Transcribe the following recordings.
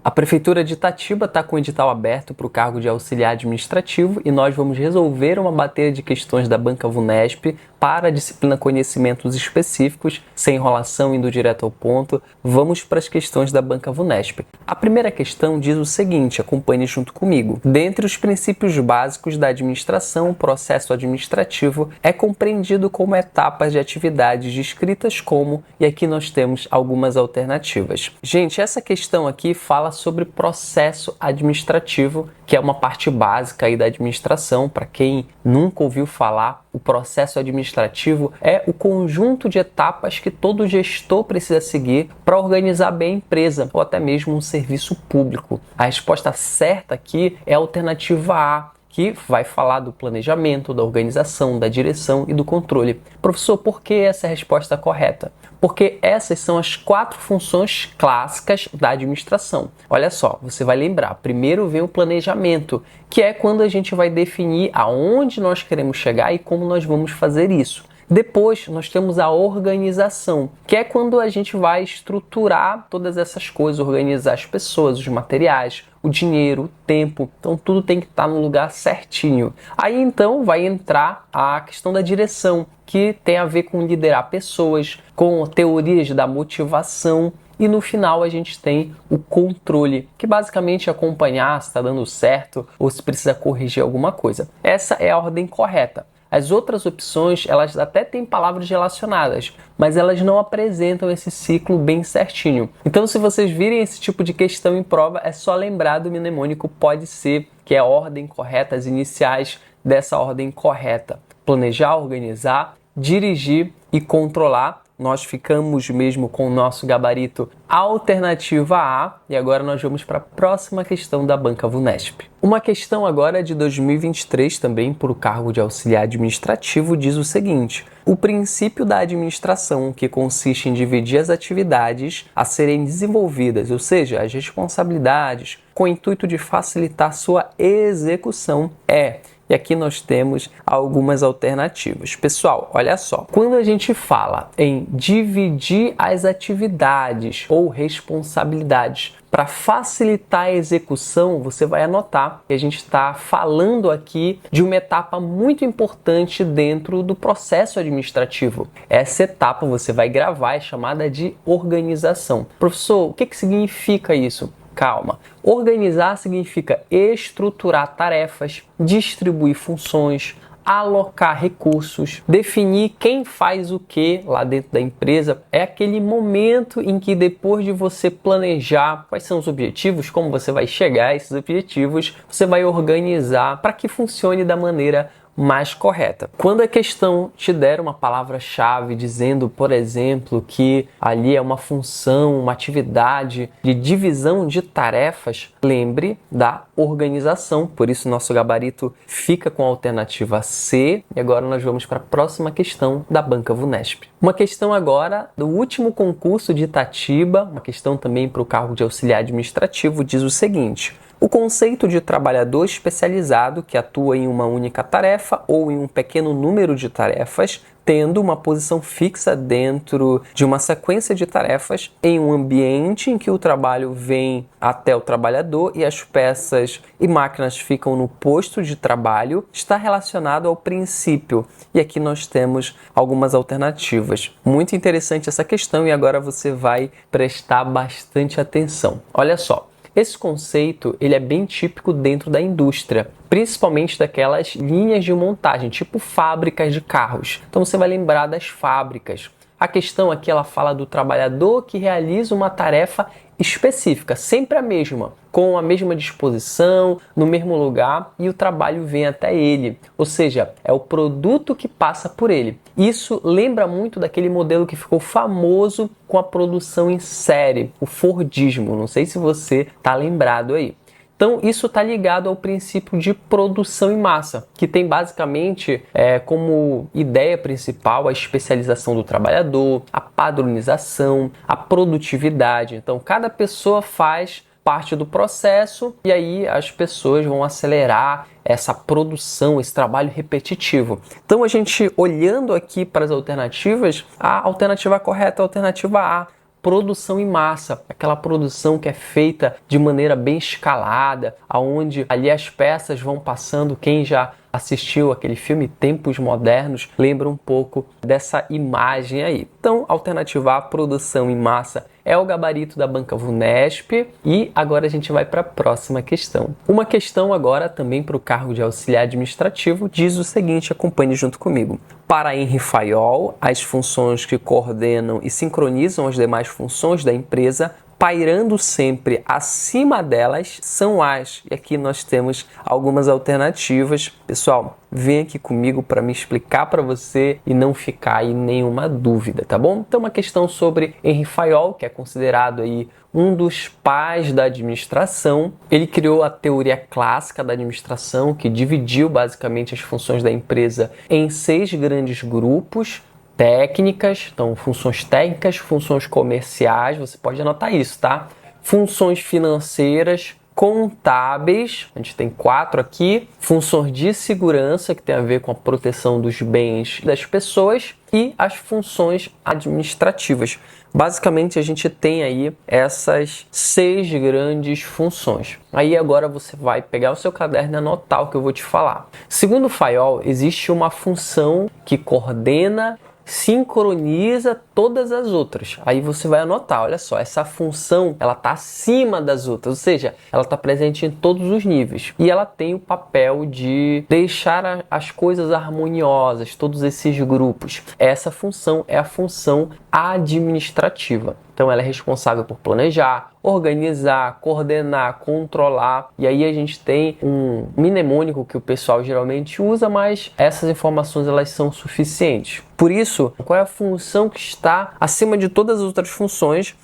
A Prefeitura de Itatiba está com o edital aberto para o cargo de auxiliar administrativo e nós vamos resolver uma bateria de questões da Banca VUNESP para a disciplina Conhecimentos Específicos, sem enrolação, indo direto ao ponto. Vamos para as questões da Banca VUNESP. A primeira questão diz o seguinte, acompanhe junto comigo. Dentre os princípios básicos da administração, o processo administrativo é compreendido como etapas de atividades descritas como, e aqui nós temos algumas alternativas. Gente, essa questão aqui fala sobre processo administrativo, que é uma parte básica aí da administração. Para quem nunca ouviu falar, o processo administrativo é o conjunto de etapas que todo gestor precisa seguir para organizar bem a empresa ou até mesmo um serviço público. A resposta certa aqui é a alternativa A, que vai falar do planejamento, da organização, da direção e do controle. Professor, por que essa é a resposta correta? Porque essas são as 4 funções clássicas da administração. Olha só, você vai lembrar, primeiro vem o planejamento, que é quando a gente vai definir aonde nós queremos chegar e como nós vamos fazer isso. Depois, nós temos a organização, que é quando a gente vai estruturar todas essas coisas, organizar as pessoas, os materiais, o dinheiro, o tempo. Então, tudo tem que estar no lugar certinho. Aí, então, vai entrar a questão da direção, que tem a ver com liderar pessoas, com teorias da motivação. E no final a gente tem o controle, que basicamente é acompanhar se está dando certo ou se precisa corrigir alguma coisa. Essa é a ordem correta. As outras opções, elas até têm palavras relacionadas, mas elas não apresentam esse ciclo bem certinho. Então, se vocês virem esse tipo de questão em prova, é só lembrar do mnemônico pode ser, que é a ordem correta, as iniciais dessa ordem correta. Planejar, organizar, dirigir e controlar. Nós ficamos mesmo com o nosso gabarito alternativa A e agora nós vamos para a próxima questão da Banca VUNESP. Uma questão agora de 2023 também para o cargo de auxiliar administrativo diz o seguinte: o princípio da administração, que consiste em dividir as atividades a serem desenvolvidas, ou seja, as responsabilidades, com o intuito de facilitar sua execução é... E aqui nós temos algumas alternativas. Pessoal, olha só. Quando a gente fala em dividir as atividades ou responsabilidades para facilitar a execução, você vai anotar que a gente está falando aqui de uma etapa muito importante dentro do processo administrativo. Essa etapa você vai gravar, é chamada de organização. Professor, o que significa isso? Calma. Organizar significa estruturar tarefas, distribuir funções, alocar recursos, definir quem faz o que lá dentro da empresa. É aquele momento em que depois de você planejar quais são os objetivos, como você vai chegar a esses objetivos, você vai organizar para que funcione da maneira mais correta. Quando a questão te der uma palavra-chave dizendo, por exemplo, que ali é uma função, uma atividade de divisão de tarefas, lembre da organização. Por isso nosso gabarito fica com a alternativa C. E agora nós vamos para a próxima questão da Banca VUNESP. Uma questão agora do último concurso de Itatiba, uma questão também para o cargo de auxiliar administrativo, diz o seguinte: o conceito de trabalhador especializado que atua em uma única tarefa ou em um pequeno número de tarefas, tendo uma posição fixa dentro de uma sequência de tarefas em um ambiente em que o trabalho vem até o trabalhador e as peças e máquinas ficam no posto de trabalho, está relacionado ao princípio. E aqui nós temos algumas alternativas. Muito interessante essa questão e agora você vai prestar bastante atenção. Olha só. Esse conceito ele é bem típico dentro da indústria, principalmente daquelas linhas de montagem, tipo fábricas de carros. Então você vai lembrar das fábricas. A questão aqui ela fala do trabalhador que realiza uma tarefa específica, sempre a mesma, com a mesma disposição, no mesmo lugar e o trabalho vem até ele. Ou seja, é o produto que passa por ele. Isso lembra muito daquele modelo que ficou famoso com a produção em série, o Fordismo. Não sei se você está lembrado aí. Então, isso está ligado ao princípio de produção em massa, que tem basicamente como ideia principal a especialização do trabalhador, a padronização, a produtividade. Então, cada pessoa faz parte do processo e aí as pessoas vão acelerar essa produção, esse trabalho repetitivo. Então, a gente olhando aqui para as alternativas, a alternativa correta é a alternativa A. produção em massa, aquela produção que é feita de maneira bem escalada, aonde ali as peças vão passando. Quem já assistiu aquele filme Tempos Modernos lembra um pouco dessa imagem aí. Então, alternativa A, produção em massa, é o gabarito da Banca Vunesp. E agora a gente vai para a próxima questão. Uma questão agora também para o cargo de auxiliar administrativo diz o seguinte, acompanhe junto comigo. Para Henri Fayol, as funções que coordenam e sincronizam as demais funções da empresa, pairando sempre acima delas, são as... E aqui nós temos algumas alternativas. Pessoal, vem aqui comigo para me explicar para você e não ficar aí nenhuma dúvida, tá bom? Então, uma questão sobre Henri Fayol, que é considerado aí um dos pais da administração. Ele criou a teoria clássica da administração, que dividiu basicamente as funções da empresa em 6 grandes grupos. Técnicas, então funções técnicas, funções comerciais, você pode anotar isso, tá? Funções financeiras, contábeis, a gente tem 4 aqui, funções de segurança, que tem a ver com a proteção dos bens das pessoas, e as funções administrativas. Basicamente, a gente tem aí essas 6 grandes funções. Aí agora você vai pegar o seu caderno e anotar o que eu vou te falar. Segundo Fayol, existe uma função que coordena, sincroniza todas as outras. Aí você vai anotar, olha só, essa função ela está acima das outras, ou seja, ela está presente em todos os níveis e ela tem o papel de deixar as coisas harmoniosas, todos esses grupos. Essa função é a função administrativa. Então ela é responsável por planejar, organizar, coordenar, controlar. E aí a gente tem um mnemônico que o pessoal geralmente usa, mas essas informações elas são suficientes. Por isso, qual é a função que está acima de todas as outras funções?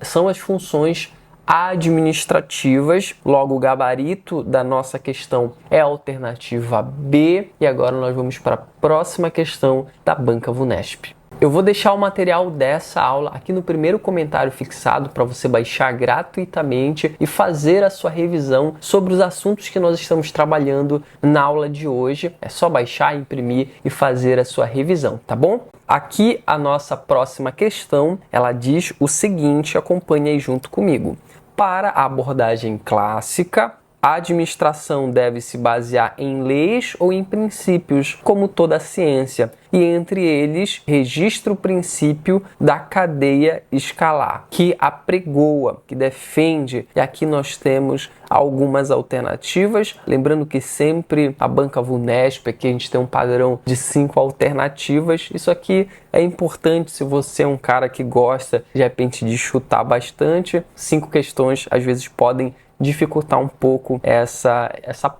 São as funções administrativas. Logo, o gabarito da nossa questão é a alternativa B. E agora nós vamos para a próxima questão da Banca Vunesp. Eu vou deixar o material dessa aula aqui no primeiro comentário fixado para você baixar gratuitamente e fazer a sua revisão sobre os assuntos que nós estamos trabalhando na aula de hoje. É só baixar, imprimir e fazer a sua revisão, tá bom? Aqui a nossa próxima questão, ela diz o seguinte, acompanhe aí junto comigo. Para a abordagem clássica, a administração deve se basear em leis ou em princípios, como toda a ciência, e entre eles registra o princípio da cadeia escalar, que apregoa, que defende. E aqui nós temos algumas alternativas, lembrando que sempre a Banca Vunesp, aqui a gente tem um padrão de 5 alternativas. Isso aqui é importante se você é um cara que gosta, de repente, de chutar bastante. 5 questões, às vezes, podem dificultar um pouco essa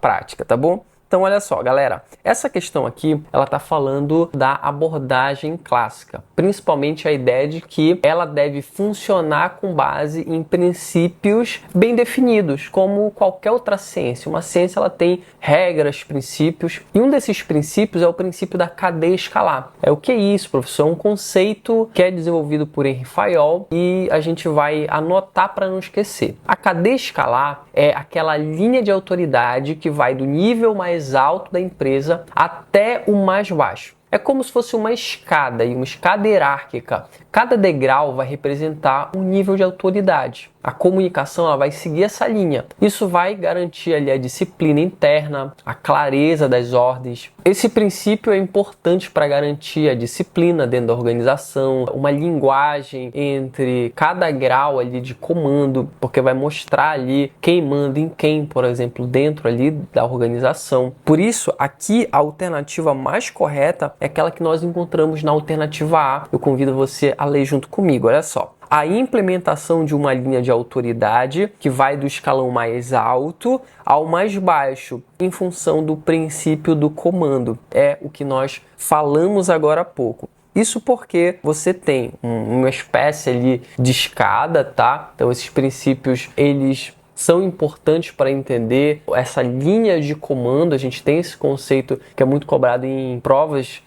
prática, tá bom? Então, olha só, galera, essa questão aqui, ela está falando da abordagem clássica, principalmente a ideia de que ela deve funcionar com base em princípios bem definidos, como qualquer outra ciência. Uma ciência, ela tem regras, princípios, e um desses princípios é o princípio da cadeia escalar. O que é isso, professor? É um conceito que é desenvolvido por Henri Fayol e a gente vai anotar para não esquecer. A cadeia escalar é aquela linha de autoridade que vai do nível mais alto da empresa até o mais baixo. É como se fosse uma escada, uma escada hierárquica. Cada degrau vai representar um nível de autoridade. A comunicação ela vai seguir essa linha. Isso vai garantir ali a disciplina interna, a clareza das ordens. Esse princípio é importante para garantir a disciplina dentro da organização, uma linguagem entre cada grau ali de comando, porque vai mostrar ali quem manda em quem, por exemplo, dentro ali da organização. Por isso, aqui a alternativa mais correta é aquela que nós encontramos na alternativa A. Eu convido você a ler junto comigo, olha só. A implementação de uma linha de autoridade que vai do escalão mais alto ao mais baixo, em função do princípio do comando. É o que nós falamos agora há pouco. Isso porque você tem uma espécie ali de escada, tá? Então esses princípios, eles são importantes para entender essa linha de comando. A gente tem esse conceito que é muito cobrado em provas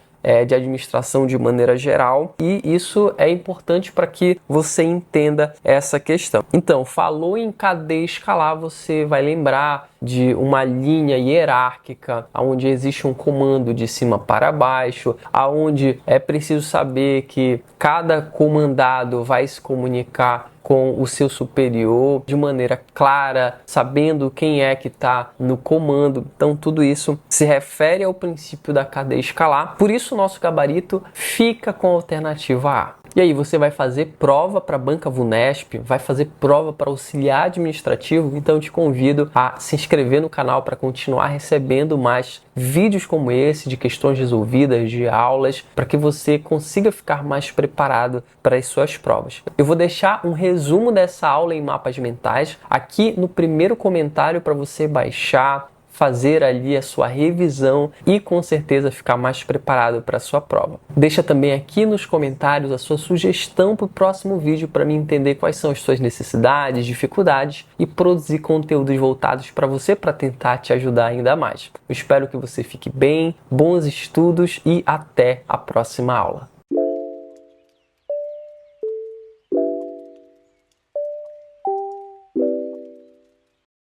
de administração de maneira geral, e isso é importante para que você entenda essa questão. Então, falou em cadeia escalar, você vai lembrar de uma linha hierárquica, onde existe um comando de cima para baixo, aonde é preciso saber que cada comandado vai se comunicar com o seu superior de maneira clara, sabendo quem é que está no comando. Então, tudo isso se refere ao princípio da cadeia escalar. Por isso, o nosso gabarito fica com a alternativa A. E aí, você vai fazer prova para a Banca Vunesp, vai fazer prova para auxiliar administrativo, então eu te convido a se inscrever no canal para continuar recebendo mais vídeos como esse, de questões resolvidas, de aulas, para que você consiga ficar mais preparado para as suas provas. Eu vou deixar um resumo dessa aula em mapas mentais aqui no primeiro comentário para você baixar, fazer ali a sua revisão e com certeza ficar mais preparado para a sua prova. Deixa também aqui nos comentários a sua sugestão para o próximo vídeo para mim entender quais são as suas necessidades, dificuldades e produzir conteúdos voltados para você para tentar te ajudar ainda mais. Eu espero que você fique bem, bons estudos e até a próxima aula.